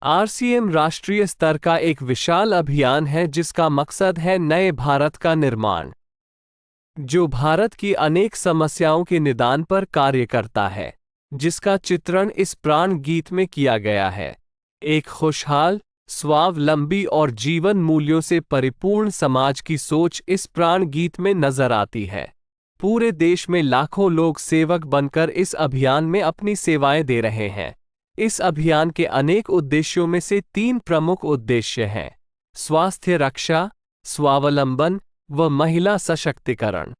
RCM राष्ट्रीय स्तर का एक विशाल अभियान है जिसका मकसद है नए भारत का निर्माण, जो भारत की अनेक समस्याओं के निदान पर कार्य करता है, जिसका चित्रण इस प्राण गीत में किया गया है। एक खुशहाल, स्वावलंबी और जीवन मूल्यों से परिपूर्ण समाज की सोच इस प्राण गीत में नजर आती है। पूरे देश में लाखों लोग सेवक बनकर इस अभियान में अपनी सेवाएं दे रहे हैं। इस अभियान के अनेक उद्देश्यों में से 3 प्रमुख उद्देश्य हैं: स्वास्थ्य रक्षा, स्वावलंबन व महिला सशक्तिकरण।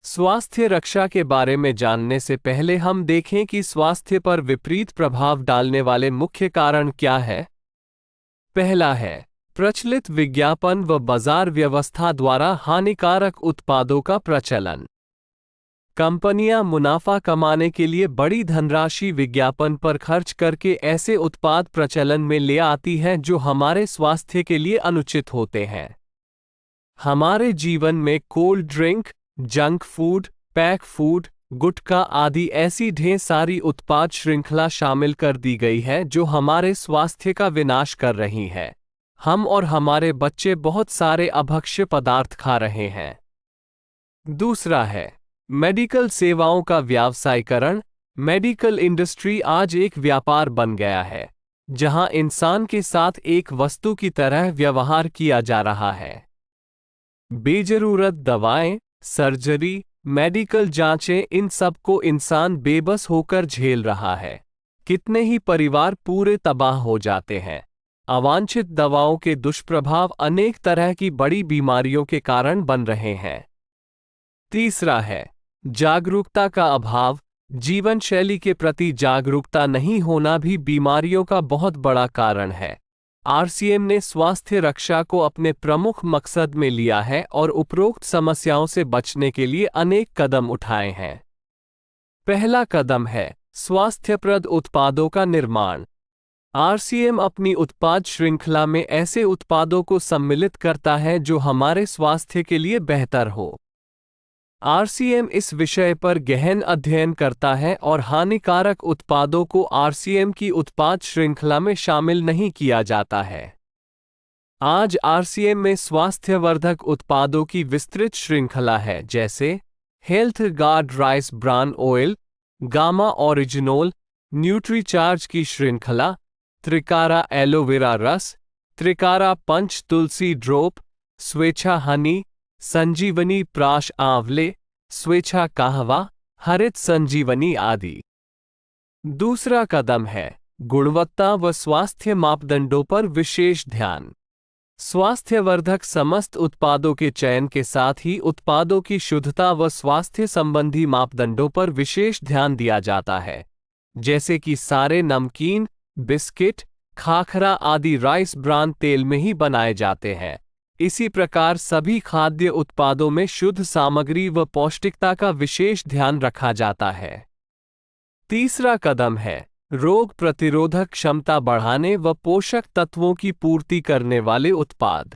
स्वास्थ्य रक्षा के बारे में जानने से पहले हम देखें कि स्वास्थ्य पर विपरीत प्रभाव डालने वाले मुख्य कारण क्या है। पहला है प्रचलित विज्ञापन व बाजार व्यवस्था द्वारा हानिकारक उत्पादों का प्रचलन। कंपनियां मुनाफा कमाने के लिए बड़ी धनराशि विज्ञापन पर खर्च करके ऐसे उत्पाद प्रचलन में ले आती हैं जो हमारे स्वास्थ्य के लिए अनुचित होते हैं। हमारे जीवन में cold drink, junk food, pack food, gutkha आदि ऐसी ढेर सारी उत्पाद श्रृंखला शामिल कर दी गई है जो हमारे स्वास्थ्य का विनाश कर रही है। हम और हमारे बच्चे बहुत सारे अभक्ष्य पदार्थ खा रहे हैं। दूसरा है मेडिकल सेवाओं का व्यावसायीकरण। मेडिकल इंडस्ट्री आज एक व्यापार बन गया है, जहां इंसान के साथ एक वस्तु की तरह व्यवहार किया जा रहा है। बेजरूरत दवाएं, सर्जरी, मेडिकल जांचें, इन सब को इंसान बेबस होकर झेल रहा है। कितने ही परिवार पूरे तबाह हो जाते हैं। अवांछित दवाओं के दुष्प्रभाव अनेक तरह की बड़ी बीमारियों के कारण बन रहे हैं। तीसरा है जागरूकता का अभाव। जीवन शैली के प्रति जागरूकता नहीं होना भी बीमारियों का बहुत बड़ा कारण है। आरसीएम ने स्वास्थ्य रक्षा को अपने प्रमुख मकसद में लिया है और उपरोक्त समस्याओं से बचने के लिए अनेक कदम उठाए हैं। पहला कदम है स्वास्थ्यप्रद उत्पादों का निर्माण। आरसीएम अपनी उत्पाद श्रृंखला में ऐसे उत्पादों को सम्मिलित करता है जो हमारे स्वास्थ्य के लिए बेहतर हो। आरसीएम इस विषय पर गहन अध्ययन करता है और हानिकारक उत्पादों को आरसीएम की उत्पाद श्रृंखला में शामिल नहीं किया जाता है। आज आरसीएम में स्वास्थ्यवर्धक उत्पादों की विस्तृत श्रृंखला है, जैसे Health Guard rice bran oil, gamma oryzanol, Nutricharge की श्रृंखला, त्रिकारा एलोवेरा रस, त्रिकारा पंच तुलसी ड्रॉप, स्वेच्छा हनी, संजीवनी प्राश आंवले, स्वेच्छा कहवा, हरित संजीवनी आदि। दूसरा कदम है गुणवत्ता व स्वास्थ्य मापदंडों पर विशेष ध्यान। स्वास्थ्यवर्धक समस्त उत्पादों के चयन के साथ ही उत्पादों की शुद्धता व स्वास्थ्य संबंधी मापदंडों पर विशेष ध्यान दिया जाता है, जैसे कि सारे नमकीन, बिस्किट, खाखरा आदि राइस ब्रान तेल में ही बनाए जाते हैं। इसी प्रकार सभी खाद्य उत्पादों में शुद्ध सामग्री व पौष्टिकता का विशेष ध्यान रखा जाता है। तीसरा कदम है रोग प्रतिरोधक क्षमता बढ़ाने व पोषक तत्वों की पूर्ति करने वाले उत्पाद।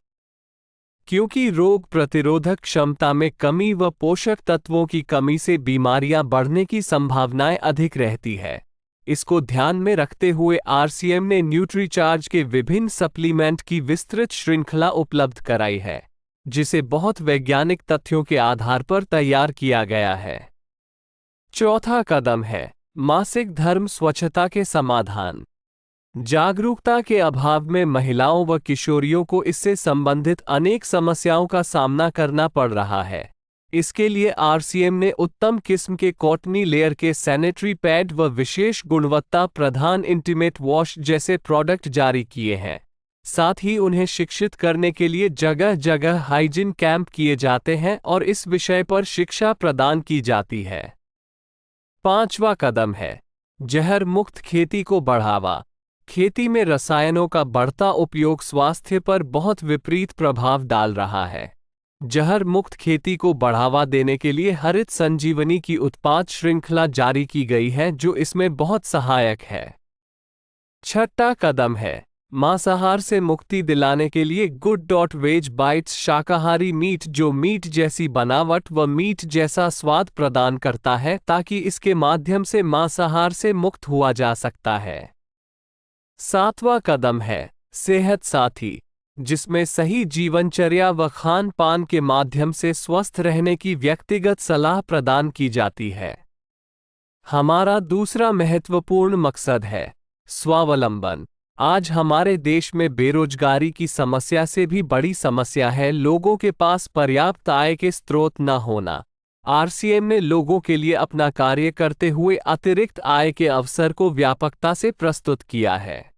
क्योंकि रोग प्रतिरोधक क्षमता में कमी व पोषक तत्वों की कमी से बीमारियां बढ़ने की संभावनाएं अधिक रहती है, इसको ध्यान में रखते हुए आरसीएम ने न्यूट्रीचार्ज के विभिन्न सप्लीमेंट की विस्तृत श्रृंखला उपलब्ध कराई है, जिसे बहुत वैज्ञानिक तथ्यों के आधार पर तैयार किया गया है। चौथा कदम है मासिक धर्म स्वच्छता के समाधान। जागरूकता के अभाव में महिलाओं व किशोरियों को इससे संबंधित अनेक समस्याओं का सामना करना पड़ रहा है। इसके लिए आरसीएम ने उत्तम किस्म के कॉटनी लेयर के सैनिटरी पैड व विशेष गुणवत्ता प्रधान इंटीमेट वॉश जैसे प्रोडक्ट जारी किए हैं। साथ ही उन्हें शिक्षित करने के लिए जगह जगह हाइजीन कैंप किए जाते हैं और इस विषय पर शिक्षा प्रदान की जाती है। पांचवा कदम है जहर मुक्त खेती को बढ़ावा। खेती में रसायनों का बढ़ता उपयोग स्वास्थ्य पर बहुत विपरीत प्रभाव डाल रहा है। जहर मुक्त खेती को बढ़ावा देने के लिए हरित संजीवनी की उत्पाद श्रृंखला जारी की गई है, जो इसमें बहुत सहायक है। छठा कदम है मांसाहार से मुक्ति दिलाने के लिए गुड.वेज बाइट्स शाकाहारी मीट, जो मीट जैसी बनावट व मीट जैसा स्वाद प्रदान करता है, ताकि इसके माध्यम से मांसाहार से मुक्त हुआ जा सकता है। सातवां कदम है सेहत साथी, जिसमें सही जीवनचर्या व खान पान के माध्यम से स्वस्थ रहने की व्यक्तिगत सलाह प्रदान की जाती है। हमारा दूसरा महत्वपूर्ण मकसद है स्वावलंबन। आज हमारे देश में बेरोजगारी की समस्या से भी बड़ी समस्या है लोगों के पास पर्याप्त आय के स्रोत न होना। आरसीएम ने लोगों के लिए अपना कार्य करते हुए अतिरिक्त आय के अवसर को व्यापकता से प्रस्तुत किया है।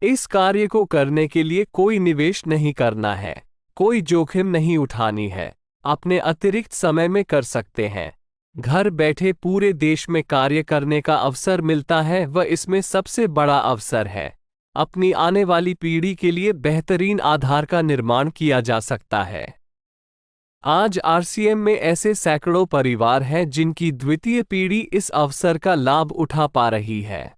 इस कार्य को करने के लिए कोई निवेश नहीं करना है, कोई जोखिम नहीं उठानी है, अपने अतिरिक्त समय में कर सकते हैं। घर बैठे पूरे देश में कार्य करने का अवसर मिलता है व इसमें सबसे बड़ा अवसर है अपनी आने वाली पीढ़ी के लिए बेहतरीन आधार का निर्माण किया जा सकता है। आज आरसीएम में ऐसे सैकड़ों परिवार हैं जिनकी द्वितीय पीढ़ी इस अवसर का लाभ उठा पा रही है।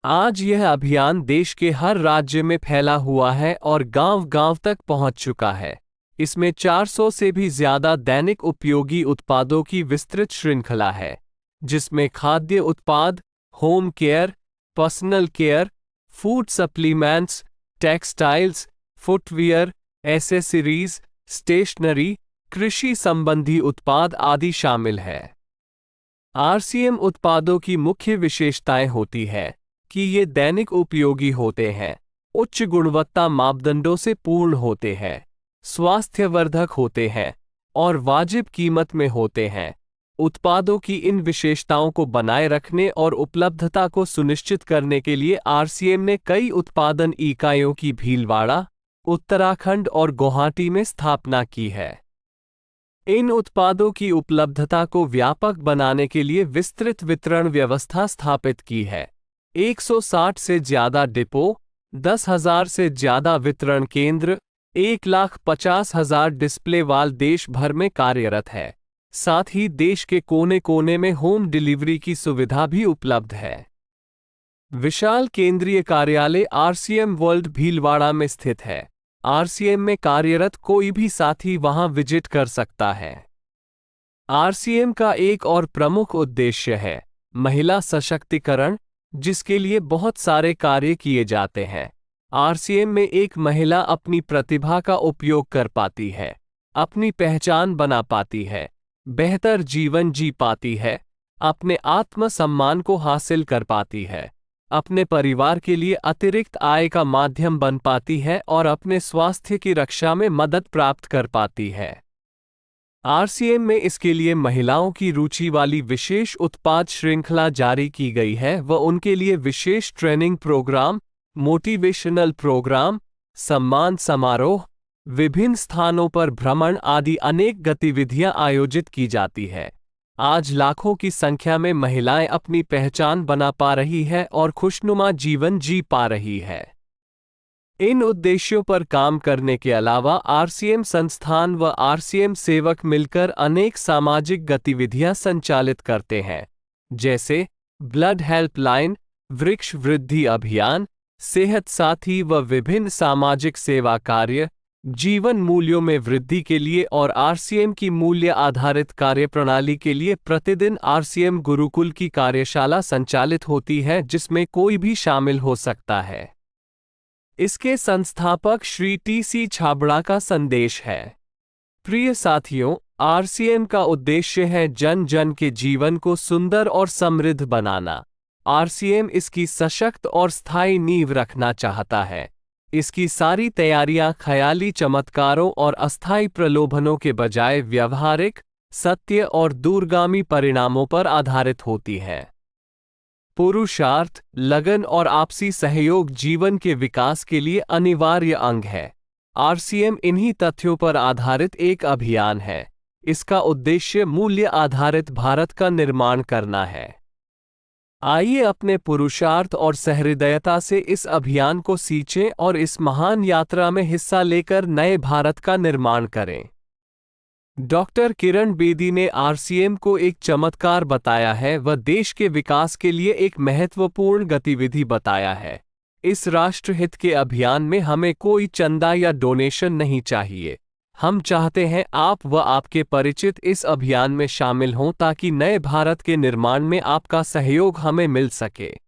आज यह अभियान देश के हर राज्य में फैला हुआ है और गांव-गांव तक पहुंच चुका है। इसमें 400 से भी ज्यादा दैनिक उपयोगी उत्पादों की विस्तृत श्रृंखला है, जिसमें खाद्य उत्पाद, home care, personal care, food supplements, textiles, footwear, accessories, stationery, कृषि संबंधी उत्पाद आदि शामिल है। आरसीएम उत्पादों की मुख्य विशेषताएं होती है कि ये दैनिक उपयोगी होते हैं, उच्च गुणवत्ता मापदंडों से पूर्ण होते हैं, स्वास्थ्यवर्धक होते हैं और वाजिब कीमत में होते हैं। उत्पादों की इन विशेषताओं को बनाए रखने और उपलब्धता को सुनिश्चित करने के लिए आरसीएम ने कई उत्पादन इकाइयों की भीलवाड़ा, उत्तराखंड और गुवाहाटी में स्थापना की है। इन उत्पादों की उपलब्धता को व्यापक बनाने के लिए विस्तृत वितरण व्यवस्था स्थापित की है। 160 से ज्यादा डिपो, 10,000 से ज्यादा वितरण केंद्र, 1,50,000 डिस्प्ले वाल देश भर में कार्यरत है। साथ ही देश के कोने कोने में होम डिलीवरी की सुविधा भी उपलब्ध है। विशाल केंद्रीय कार्यालय आरसीएम वर्ल्ड भीलवाड़ा में स्थित है। आरसीएम में कार्यरत कोई भी साथी वहां विजिट कर सकता है। आरसीएम का एक और प्रमुख उद्देश्य है महिला सशक्तिकरण, जिसके लिए बहुत सारे कार्य किए जाते हैं। आरसीएम में एक महिला अपनी प्रतिभा का उपयोग कर पाती है, अपनी पहचान बना पाती है, बेहतर जीवन जी पाती है, अपने आत्मसम्मान को हासिल कर पाती है, अपने परिवार के लिए अतिरिक्त आय का माध्यम बन पाती है और अपने स्वास्थ्य की रक्षा में मदद प्राप्त कर पाती है। आरसीएम में इसके लिए महिलाओं की रुचि वाली विशेष उत्पाद श्रृंखला जारी की गई है व उनके लिए विशेष ट्रेनिंग प्रोग्राम, मोटिवेशनल प्रोग्राम, सम्मान समारोह, विभिन्न स्थानों पर भ्रमण आदि अनेक गतिविधियां आयोजित की जाती है। आज लाखों की संख्या में महिलाएं अपनी पहचान बना पा रही है और खुशनुमा जीवन जी पा रही है। इन उद्देश्यों पर काम करने के अलावा आरसीएम संस्थान व आरसीएम सेवक मिलकर अनेक सामाजिक गतिविधियां संचालित करते हैं, जैसे ब्लड हेल्पलाइन, वृक्ष वृद्धि अभियान, सेहत साथी व विभिन्न सामाजिक सेवा कार्य, जीवन मूल्यों में वृद्धि के लिए और आरसीएम की मूल्य आधारित कार्यप्रणाली के लिए प्रतिदिन आरसीएम गुरुकुल की कार्यशाला संचालित होती है, जिसमें कोई भी शामिल हो सकता है। इसके संस्थापक श्री टी.सी. छाबड़ा का संदेश है। प्रिय साथियों, आरसीएम का उद्देश्य है जन जन के जीवन को सुंदर और समृद्ध बनाना। आरसीएम इसकी सशक्त और स्थायी नींव रखना चाहता है। इसकी सारी तैयारियां ख्याली चमत्कारों और अस्थायी प्रलोभनों के बजाय व्यवहारिक, सत्य और दूरगामी परिणामों पर आधारित होती हैं। पुरुषार्थ, लगन और आपसी सहयोग जीवन के विकास के लिए अनिवार्य अंग है। आरसीएम इन्हीं तथ्यों पर आधारित एक अभियान है। इसका उद्देश्य मूल्य आधारित भारत का निर्माण करना है। आइए अपने पुरुषार्थ और सहृदयता से इस अभियान को सींचें और इस महान यात्रा में हिस्सा लेकर नए भारत का निर्माण करें। डॉक्टर किरण बेदी ने आरसीएम को एक चमत्कार बताया है व देश के विकास के लिए एक महत्वपूर्ण गतिविधि बताया है। इस राष्ट्रहित के अभियान में हमें कोई चंदा या डोनेशन नहीं चाहिए। हम चाहते हैं आप व आपके परिचित इस अभियान में शामिल हों ताकि नए भारत के निर्माण में आपका सहयोग हमें मिल सके।